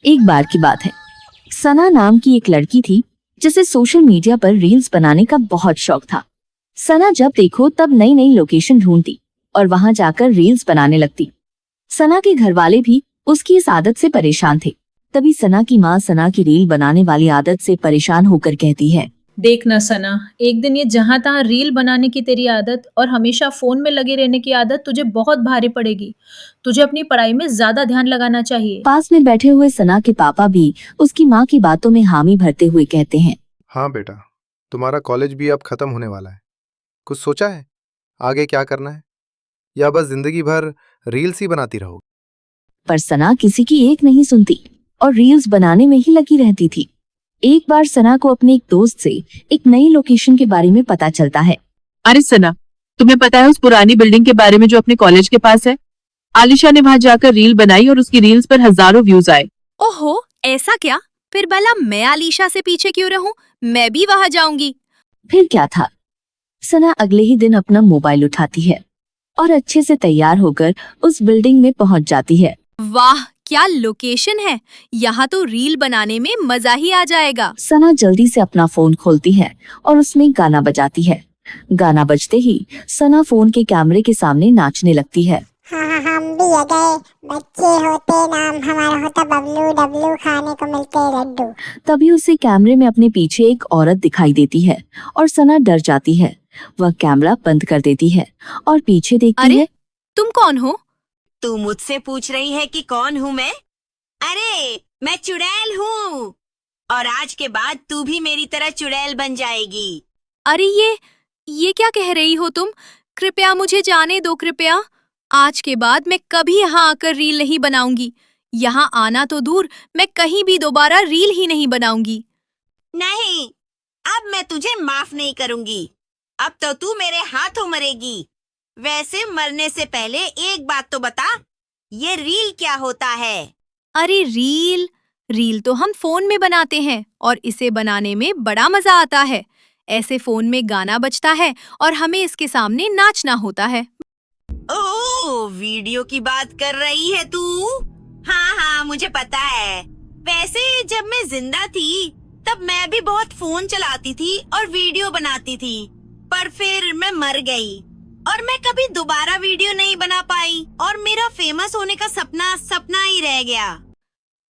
एक बार की बात है, सना नाम की एक लड़की थी जिसे सोशल मीडिया पर रील्स बनाने का बहुत शौक था। सना जब देखो तब नई नई लोकेशन ढूंढती और वहां जाकर रील्स बनाने लगती। सना के घर वाले भी उसकी इस आदत से परेशान थे। तभी सना की माँ सना की रील बनाने वाली आदत से परेशान होकर कहती है, देख ना सना, एक दिन ये जहां तहां रील बनाने की तेरी आदत और हमेशा फोन में लगे रहने की आदत तुझे बहुत भारी पड़ेगी। तुझे अपनी पढ़ाई में ज्यादा ध्यान लगाना चाहिए। पास में बैठे हुए सना के पापा भी उसकी माँ की बातों में हामी भरते हुए कहते हैं, हाँ बेटा, तुम्हारा कॉलेज भी अब खत्म होने वाला है। कुछ सोचा है आगे क्या करना है, या बस जिंदगी भर रील्स ही बनाती रहोगी? पर सना किसी की एक नहीं सुनती और रील्स बनाने में ही लगी रहती थी। एक बार सना को अपने एक दोस्त से एक नई लोकेशन के बारे में पता चलता है। अरे सना, तुम्हें पता है उस पुरानी बिल्डिंग के बारे में जो अपने कॉलेज के पास है? आलिशा ने वहां जाकर रील बनाई और उसकी रील्स पर हजारों व्यूज आए। ओहो, ऐसा क्या? फिर भला मैं आलिशा से पीछे क्यों रहूं? मैं भी वहां जाऊंगी। फिर क्या था, सना अगले ही दिन अपना मोबाइल उठाती है और अच्छे से तैयार होकर उस बिल्डिंग में पहुंच जाती है। वाह, क्या लोकेशन है! यहाँ तो रील बनाने में मजा ही आ जाएगा। सना जल्दी से अपना फोन खोलती है और उसमें गाना बजाती है। गाना बजते ही सना फोन के कैमरे के सामने नाचने लगती है। हाँ, हम भी अगर बच्चे होते, नाम हमारा होता बबलू, डबलू खाने को मिलते लड्डू। तभी उसे कैमरे में अपने पीछे एक औरत दिखाई देती है और सना डर जाती है। वह कैमरा बंद कर देती है और पीछे देखती है। तुम कौन हो? तू मुझसे पूछ रही है कि कौन हूँ मैं? अरे, मैं चुड़ैल हूँ, और आज के बाद तू भी मेरी तरह चुड़ैल बन जाएगी। अरे ये क्या कह रही हो तुम? कृपया मुझे जाने दो, कृपया। आज के बाद मैं कभी यहाँ आकर रील नहीं बनाऊंगी। यहाँ आना तो दूर, मैं कहीं भी दोबारा रील ही नहीं बनाऊंगी। नहीं, अब मैं तुझे माफ नहीं करूंगी। अब तो तू मेरे हाथों मरेगी। वैसे मरने से पहले एक बात तो बता, ये रील क्या होता है? अरे रील तो हम फोन में बनाते हैं और इसे बनाने में बड़ा मजा आता है। ऐसे फोन में गाना बजता है और हमें इसके सामने नाचना होता है। ओह, वीडियो की बात कर रही है तू? हाँ, मुझे पता है। वैसे जब मैं जिंदा थी तब मैं भी बहुत फोन चलाती थी और वीडियो बनाती थी, पर फिर मैं मर गई और मैं कभी दोबारा वीडियो नहीं बना पाई और मेरा फेमस होने का सपना ही रह गया।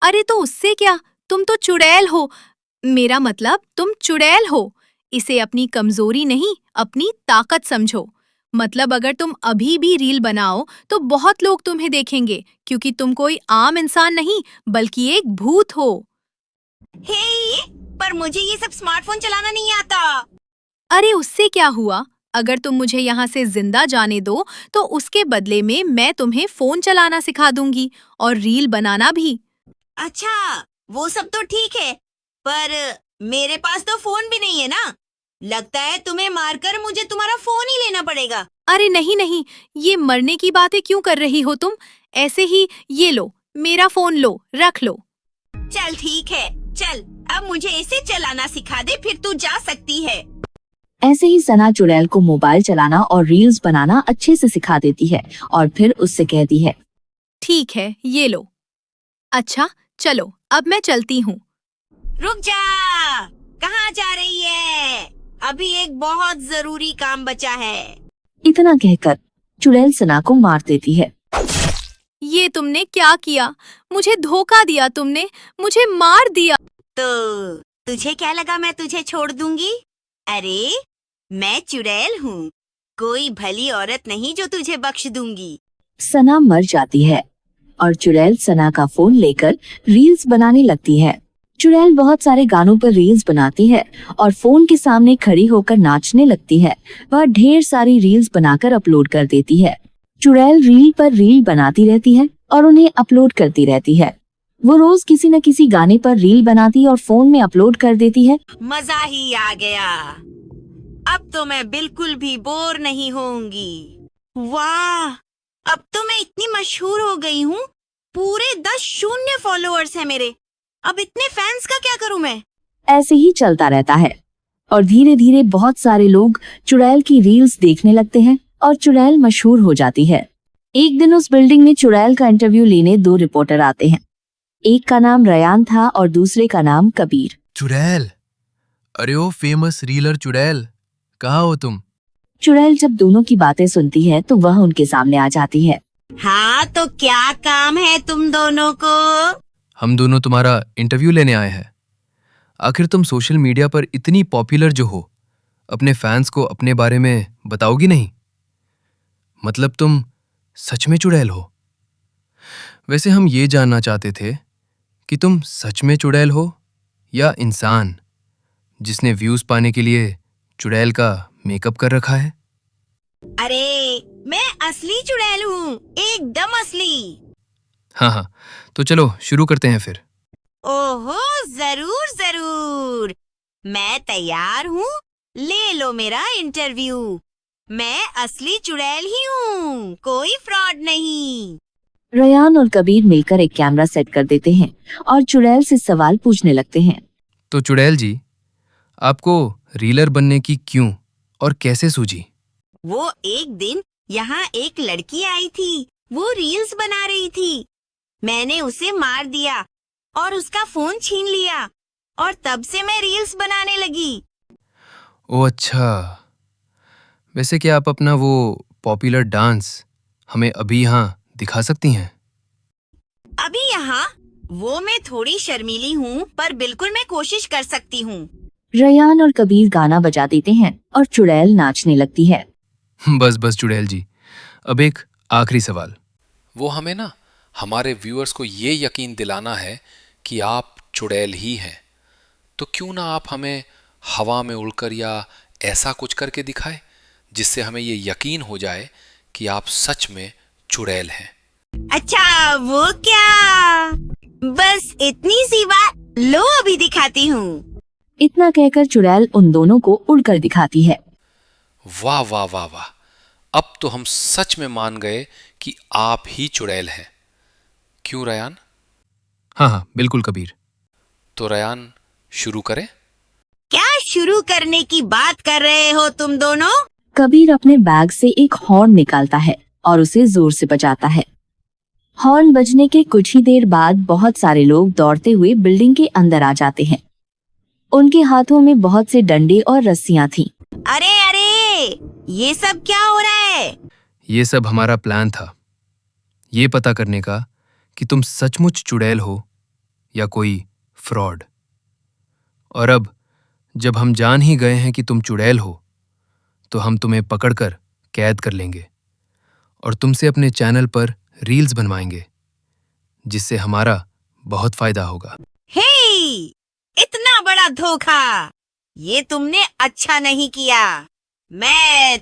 अरे तो उससे क्या, तुम तो चुड़ैल हो। मेरा मतलब तुम चुड़ैल हो। इसे अपनी कमजोरी नहीं, अपनी ताकत समझो। मतलब अगर तुम अभी भी रील बनाओ तो बहुत लोग तुम्हें देखेंगे, क्योंकि तुम कोई आम इंसान नहीं बल्कि एक भूत हो। हे, पर मुझे ये सब स्मार्टफोन चलाना नहीं आता। अरे उससे क्या हुआ? अगर तुम मुझे यहाँ से जिंदा जाने दो तो उसके बदले में मैं तुम्हें फोन चलाना सिखा दूंगी और रील बनाना भी। अच्छा, वो सब तो ठीक है, पर मेरे पास तो फोन भी नहीं है ना। लगता है तुम्हें मारकर मुझे तुम्हारा फोन ही लेना पड़ेगा। अरे नहीं, ये मरने की बातें क्यों कर रही हो तुम? ऐसे ही ये लो, मेरा फोन लो, रख लो। चल ठीक है, चल अब मुझे इसे चलाना सिखा दे, फिर तू जा सकती है। ऐसे ही सना चुड़ैल को मोबाइल चलाना और रील्स बनाना अच्छे से सिखा देती है और फिर उससे कहती है, ठीक है, ये लो। अच्छा चलो, अब मैं चलती हूँ। रुक जा, कहाँ जा रही है? अभी एक बहुत जरूरी काम बचा है। इतना कहकर चुड़ैल सना को मार देती है। ये तुमने क्या किया? मुझे धोखा दिया तुमने, मुझे मार दिया। तो तुझे क्या लगा मैं तुझे छोड़ दूंगी? अरे, मैं चुड़ैल हूँ, कोई भली औरत नहीं जो तुझे बख्श दूंगी। सना मर जाती है और चुड़ैल सना का फोन लेकर रील्स बनाने लगती है। चुड़ैल बहुत सारे गानों पर रील्स बनाती है और फोन के सामने खड़ी होकर नाचने लगती है। वह ढेर सारी रील्स बनाकर अपलोड कर देती है। चुड़ैल रील पर रील बनाती रहती है और उन्हें अपलोड करती रहती है। वो रोज किसी न किसी गाने पर रील बनाती और फोन में अपलोड कर देती है। मजा ही आ गया, अब तो मैं बिल्कुल भी बोर नहीं होंगी। वाह, अब तो मैं इतनी मशहूर हो गई हूँ, पूरे 10 शून्य फॉलोअर्स हैं मेरे। अब इतने फैंस का क्या करूँ मैं? ऐसे ही चलता रहता है और धीरे धीरे बहुत सारे लोग चुड़ैल की रील्स देखने लगते हैं और चुड़ैल मशहूर हो जाती है। एक दिन उस बिल्डिंग में चुड़ैल का इंटरव्यू लेने 2 रिपोर्टर आते हैं। एक का नाम रयान था और दूसरे का नाम कबीर। चुड़ैल, अरे ओ फेमस रीलर चुड़ैल, कहाँ हो तुम? चुड़ैल जब दोनों की बातें सुनती है तो वह उनके सामने आ जाती है। हाँ, तो क्या काम है तुम दोनों को? हम दोनों तुम्हारा इंटरव्यू लेने आए हैं। आखिर तुम सोशल मीडिया पर इतनी पॉपुलर जो हो, अपने फैंस को अपने बारे में बताओगी नहीं? मतलब तुम सच में चुड़ैल हो? वैसे हम ये जानना चाहते थे कि तुम सच में चुड़ैल हो या इंसान जिसने व्यूज पाने के लिए चुड़ैल का मेकअप कर रखा है। अरे, मैं असली चुड़ैल हूँ, एकदम असली। हाँ, तो चलो शुरू करते हैं फिर। ओहो, जरूर जरूर, मैं तैयार हूँ। ले लो मेरा इंटरव्यू। मैं असली चुड़ैल ही हूँ, कोई फ्रॉड नहीं। रयान और कबीर मिलकर एक कैमरा सेट कर देते हैं और चुड़ैल से सवाल पूछने लगते हैं। तो चुड़ैल जी, आपको रीलर बनने की क्यों और कैसे सूझी? वो एक दिन यहाँ एक लड़की आई थी, वो रील्स बना रही थी। मैंने उसे मार दिया और उसका फोन छीन लिया और तब से मैं रील्स बनाने लगी। ओ अच्छा, वैसे क्या आप अपना वो पॉपुलर डांस हमें अभी यहाँ दिखा सकती हैं? अभी यहाँ वो मैं थोड़ी शर्मीली हूँ, पर बिल्कुल मैं कोशिश कर सकती हूँ। रयान और कबीर गाना बजा देते हैं और चुड़ैल नाचने लगती है। बस चुड़ैल जी, अब एक आखिरी सवाल। वो हमें ना हमारे व्यूअर्स को ये यकीन दिलाना है कि आप चुड़ैल ही हैं, तो क्यों ना आप हमें हवा में उड़कर या ऐसा कुछ करके दिखाएं जिससे हमें ये यकीन हो जाए कि आप सच में चुड़ैल हैं। अच्छा, वो क्या? बस इतनी सी बात, लो अभी दिखाती हूँ। इतना कहकर चुड़ैल उन दोनों को उड़कर दिखाती है। वाह वाह वाह वाह, अब तो हम सच में मान गए कि आप ही चुड़ैल हैं। क्यों रयान? हाँ, बिल्कुल कबीर। तो रयान शुरू करें? क्या शुरू करने की बात कर रहे हो तुम दोनों? कबीर अपने बैग से एक हॉर्न निकालता है और उसे जोर से बजाता है। हॉर्न बजने के कुछ ही देर बाद बहुत सारे लोग दौड़ते हुए बिल्डिंग के अंदर आ जाते हैं। उनके हाथों में बहुत से डंडे और रस्सियां थीं। अरे अरे, ये सब क्या हो रहा है? ये सब हमारा प्लान था, ये पता करने का कि तुम सचमुच चुड़ैल हो या कोई फ्रॉड। और अब जब हम जान ही गए हैं कि तुम चुड़ैल हो, तो हम तुम्हें पकड़कर कैद कर लेंगे और तुमसे अपने चैनल पर रील्स बनवाएंगे, जिससे हमारा बहुत फायदा होगा। हे, इतना बड़ा धोखा, ये तुमने अच्छा नहीं किया। मैं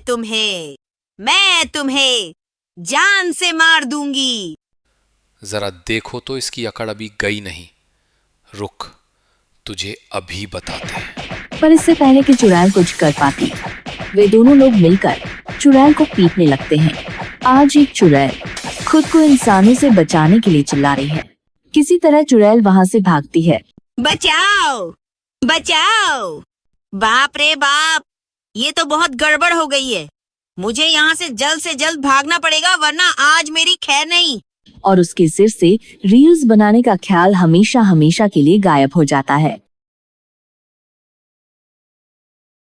तुम्हें जान से मार दूंगी। जरा देखो तो इसकी अकड़ अभी गई नहीं। रुक, तुझे अभी बताते हैं। पर इससे पहले कि चुड़ैल कुछ कर पाती, वे दोनों लोग मिलकर चुड़ैल को पीटने लगते हैं। आज एक चुड़ैल खुद को इंसानों से बचाने के लिए चिल्ला रही है। किसी तरह चुड़ैल वहाँ से भागती है। बचाओ, बचाओ! बाप रे बाप, ये तो बहुत गड़बड़ हो गई है। मुझे यहाँ से जल्द भागना पड़ेगा, वरना आज मेरी खैर नहीं। और उसके सिर से रील्स बनाने का ख्याल हमेशा हमेशा के लिए गायब हो जाता है।